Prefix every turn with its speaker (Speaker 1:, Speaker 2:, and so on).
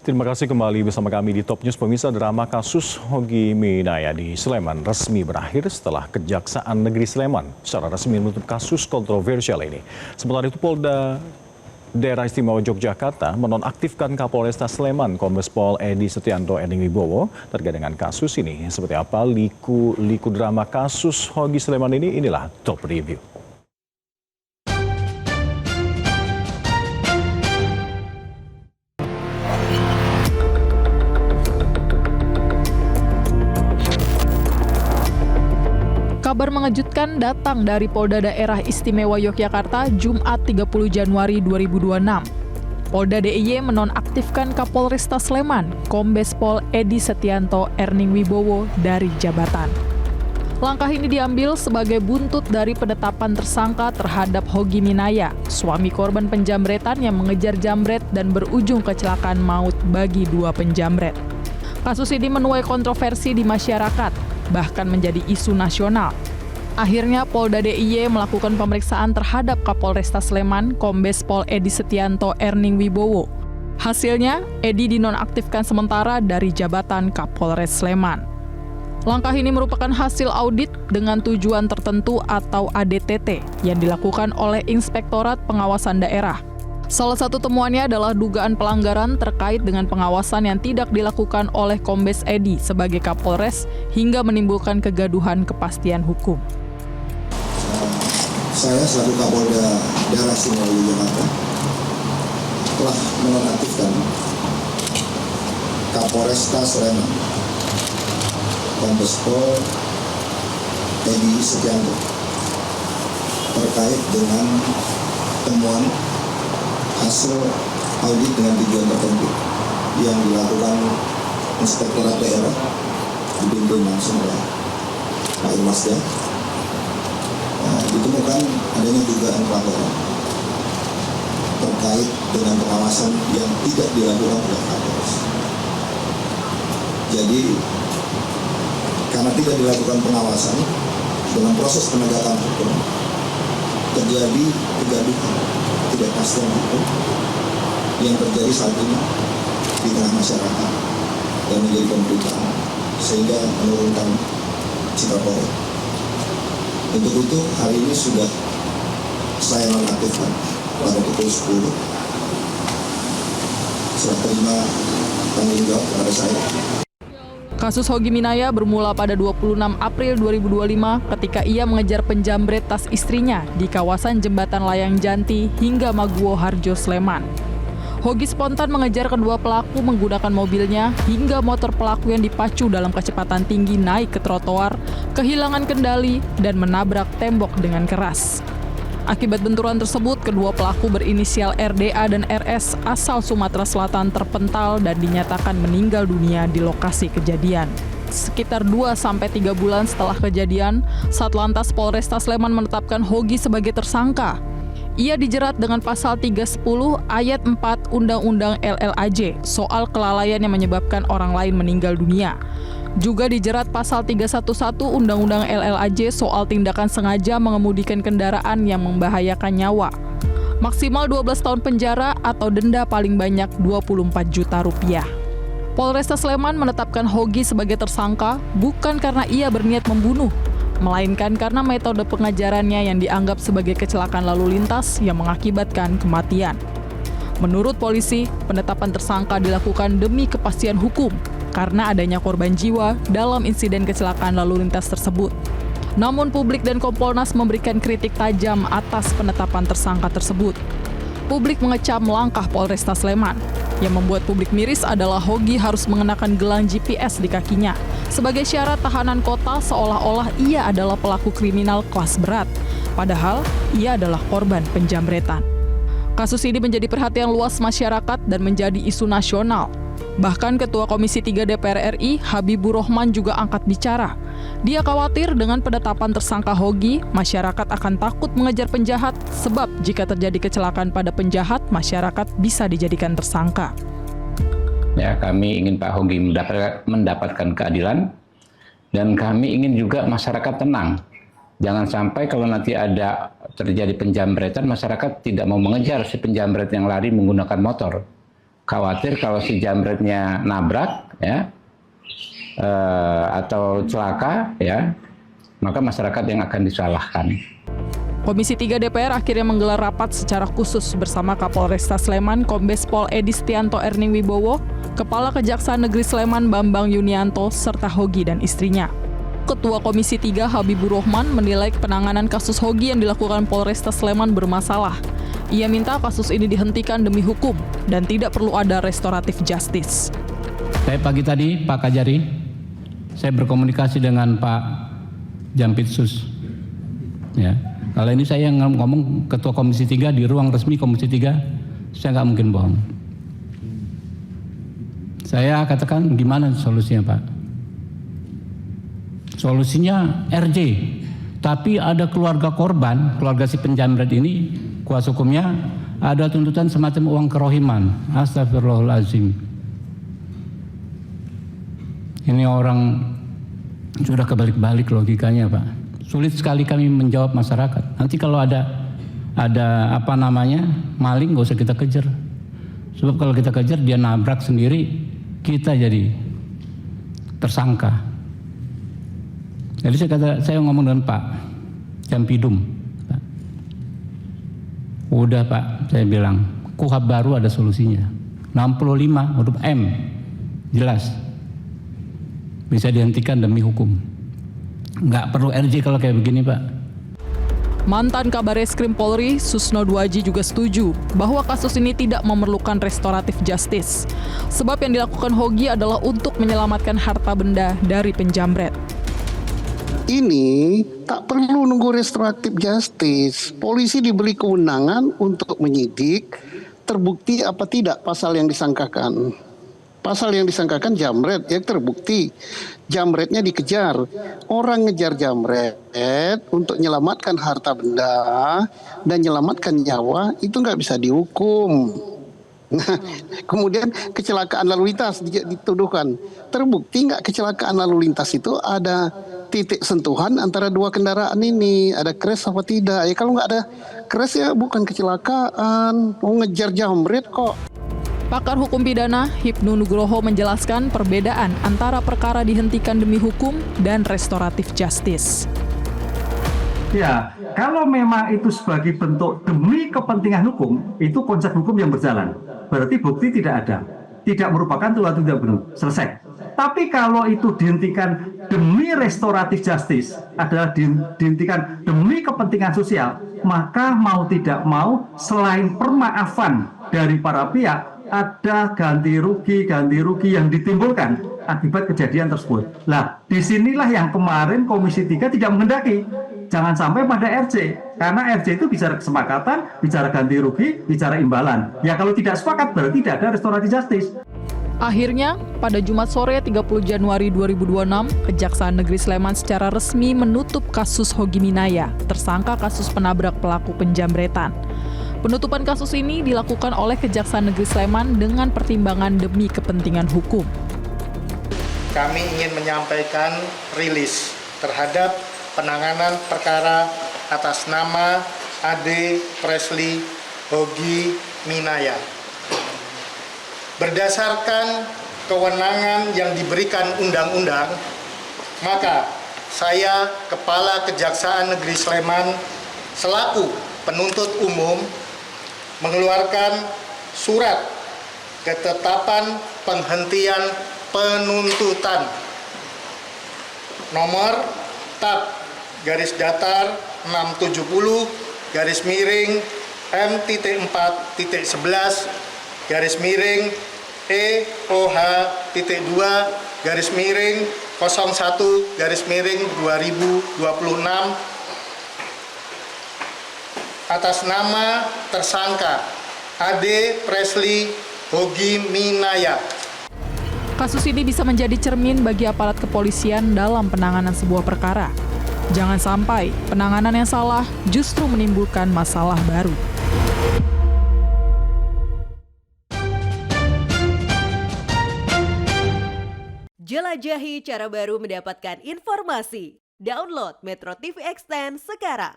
Speaker 1: Terima kasih kembali bersama kami di Top News. Pemirsa, drama kasus Hogi Minaya di Sleman resmi berakhir setelah Kejaksaan Negeri Sleman secara resmi menutup kasus kontroversial ini. Sementara itu, Polda Daerah Istimewa Yogyakarta menonaktifkan Kapolresta Sleman Kombes Pol Edi Setianto Erning Wibowo terkait dengan kasus ini. Seperti apa liku drama kasus Hogi Sleman ini? Inilah Top Review.
Speaker 2: Kabar mengejutkan datang dari Polda Daerah Istimewa Yogyakarta Jumat 30 Januari 2026. Polda DIY menonaktifkan Kapolresta Sleman, Kombes Pol Edi Setianto Erning Wibowo dari jabatan. Langkah ini diambil sebagai buntut dari penetapan tersangka terhadap Hogi Minaya, suami korban penjamretan yang mengejar jambret dan berujung kecelakaan maut bagi dua penjamret. Kasus ini menuai kontroversi di masyarakat, bahkan menjadi isu nasional. Akhirnya Polda DIY melakukan pemeriksaan terhadap Kapolresta Sleman, Kombes Pol Edi Setianto Erning Wibowo. Hasilnya, Edi dinonaktifkan sementara dari jabatan Kapolres Sleman. Langkah ini merupakan hasil audit dengan tujuan tertentu atau ADTT yang dilakukan oleh Inspektorat Pengawasan Daerah. Salah satu temuannya adalah dugaan pelanggaran terkait dengan pengawasan yang tidak dilakukan oleh Kombes Edi sebagai Kapolres hingga menimbulkan kegaduhan kepastian hukum.
Speaker 3: Saya selaku Kapolda Daerah Istimewa Yogyakarta telah menonaktifkan Kapolresta Sleman Kombes Pol Edi Setianto terkait dengan temuan hasil audit dengan tujuan tertentu yang dilakukan Inspektorat Daerah dipimpin langsung oleh Pak Irwasda. Ditemukan adanya dugaan pelanggaran terkait dengan pengawasan yang tidak dilakukan oleh Kapolres. Jadi karena tidak dilakukan pengawasan dalam proses penegakan hukum terjadi kegaduhan, ketidakpastian hukum yang terjadi saat ini di tengah masyarakat dan menjadi pemberitaan sehingga menurunkan citra Polri. Untuk itu hari ini sudah saya nonaktifkan pada pukul 10. Serah terima tanggung jawab kepada saya.
Speaker 2: Kasus Hogi Minaya bermula pada 26 April 2025 ketika ia mengejar penjambret tas istrinya di kawasan Jembatan Layang Janti hingga Maguwo Harjo, Sleman. Hogi spontan mengejar kedua pelaku menggunakan mobilnya hingga motor pelaku yang dipacu dalam kecepatan tinggi naik ke trotoar, kehilangan kendali, dan menabrak tembok dengan keras. Akibat benturan tersebut, kedua pelaku berinisial RDA dan RS asal Sumatera Selatan terpental dan dinyatakan meninggal dunia di lokasi kejadian. Sekitar 2-3 bulan setelah kejadian, Satlantas Polresta Sleman menetapkan Hogi sebagai tersangka. Ia dijerat dengan pasal 310 ayat 4 Undang-Undang LLAJ soal kelalaian yang menyebabkan orang lain meninggal dunia. Juga dijerat pasal 311 Undang-Undang LLAJ soal tindakan sengaja mengemudikan kendaraan yang membahayakan nyawa. Maksimal 12 tahun penjara atau denda paling banyak 24 juta rupiah. Polresta Sleman menetapkan Hogi sebagai tersangka bukan karena ia berniat membunuh, melainkan karena metode pengajarannya yang dianggap sebagai kecelakaan lalu lintas yang mengakibatkan kematian. Menurut polisi, penetapan tersangka dilakukan demi kepastian hukum karena adanya korban jiwa dalam insiden kecelakaan lalu lintas tersebut. Namun publik dan Kompolnas memberikan kritik tajam atas penetapan tersangka tersebut. Publik mengecam langkah Polresta Sleman. Yang membuat publik miris adalah Hogi harus mengenakan gelang GPS di kakinya sebagai syarat tahanan kota, seolah-olah ia adalah pelaku kriminal kelas berat. Padahal ia adalah korban penjamretan. Kasus ini menjadi perhatian luas masyarakat dan menjadi isu nasional. Bahkan Ketua Komisi 3 DPR RI, Habibur Rahman juga angkat bicara. Dia khawatir dengan penetapan tersangka Hogi, masyarakat akan takut mengejar penjahat sebab jika terjadi kecelakaan pada penjahat, masyarakat bisa dijadikan tersangka.
Speaker 4: Ya, kami ingin Pak Hogi mendapatkan keadilan dan kami ingin juga masyarakat tenang. Jangan sampai kalau nanti ada terjadi penjambretan, masyarakat tidak mau mengejar si penjambret yang lari menggunakan motor. khawatir kalau si jambretnya nabrak ya atau celaka ya, maka masyarakat yang akan disalahkan.
Speaker 2: Komisi 3 DPR akhirnya menggelar rapat secara khusus bersama Kapolresta Sleman Kombes Pol Edi Stianto Erning Wibowo, Kepala Kejaksaan Negeri Sleman Bambang Yunianto, serta Hogi dan istrinya. Ketua Komisi 3 Habibur Rahman menilai penanganan kasus Hogi yang dilakukan Polresta Sleman bermasalah. Ia minta kasus ini dihentikan demi hukum dan tidak perlu ada restoratif justice.
Speaker 5: Saya pagi tadi, Pak Kajari, saya berkomunikasi dengan Pak Jampitsus. Ya. Kalau ini saya yang ngomong Ketua Komisi 3 di ruang resmi Komisi 3, saya nggak mungkin bohong. Saya katakan gimana solusinya Pak? Solusinya RJ, tapi ada keluarga korban, keluarga si penjamret ini, kuasa hukumnya ada tuntutan semacam uang kerohiman. Astagfirullahaladzim. Ini orang sudah kebalik-balik logikanya Pak. Sulit sekali kami menjawab masyarakat. Nanti kalau ada maling, nggak usah kita kejar. Sebab kalau kita kejar dia nabrak sendiri, kita jadi tersangka. Jadi saya ngomong dengan Pak Jampidum. Pak. Udah Pak, saya bilang KUHP baru ada solusinya. 65 huruf M jelas bisa dihentikan demi hukum. Nggak perlu RJ kalau kayak begini Pak.
Speaker 2: Mantan Kabareskrim Polri, Susno Duaji juga setuju bahwa kasus ini tidak memerlukan restoratif justice. Sebab yang dilakukan Hogi adalah untuk menyelamatkan harta benda dari penjamret.
Speaker 6: Ini tak perlu nunggu restoratif justice. Polisi diberi kewenangan untuk menyidik terbukti apa tidak pasal yang disangkakan. Pasal yang disangkakan jamret, ya terbukti. Jamretnya dikejar. Orang ngejar jamret untuk menyelamatkan harta benda dan menyelamatkan nyawa, itu nggak bisa dihukum. Nah, kemudian kecelakaan lalu lintas dituduhkan. Terbukti nggak kecelakaan lalu lintas itu ada titik sentuhan antara dua kendaraan ini, ada crash apa tidak. Ya kalau nggak ada crash ya bukan kecelakaan, mau ngejar jamret kok.
Speaker 2: Pakar hukum pidana Hipnu Nugroho menjelaskan perbedaan antara perkara dihentikan demi hukum dan restoratif justice.
Speaker 7: Ya, kalau memang itu sebagai bentuk demi kepentingan hukum, itu konsep hukum yang berjalan. Berarti bukti tidak ada, tidak merupakan tulah tidak benar, selesai. Tapi kalau itu dihentikan demi restoratif justice, adalah dihentikan demi kepentingan sosial, maka mau tidak mau selain permaafan dari para pihak, ada ganti rugi yang ditimbulkan akibat kejadian tersebut. Nah, disinilah yang kemarin Komisi 3 tidak menghendaki. Jangan sampai pada RJ, karena RJ itu bicara kesepakatan, bicara ganti rugi, bicara imbalan. Ya kalau tidak sepakat berarti tidak ada restoratif justice.
Speaker 2: Akhirnya, pada Jumat sore 30 Januari 2026, Kejaksaan Negeri Sleman secara resmi menutup kasus Hogi Minaya, tersangka kasus penabrak pelaku penjamretan. Penutupan kasus ini dilakukan oleh Kejaksaan Negeri Sleman dengan pertimbangan demi kepentingan hukum.
Speaker 8: Kami ingin menyampaikan rilis terhadap penanganan perkara atas nama Ade Presley Hogi Minaya. Berdasarkan kewenangan yang diberikan undang-undang, maka saya, Kepala Kejaksaan Negeri Sleman, selaku penuntut umum, mengeluarkan surat ketetapan penghentian penuntutan nomor TAP garis datar 670 garis miring M.4.11 garis miring EOH.2 garis miring 01 garis miring 2026 atas nama tersangka Ade Presley Hogi Minaya.
Speaker 2: Kasus ini bisa menjadi cermin bagi aparat kepolisian dalam penanganan sebuah perkara. Jangan sampai penanganan yang salah justru menimbulkan masalah baru.
Speaker 9: Jelajahi cara baru mendapatkan informasi. Download Metro TV Extend sekarang.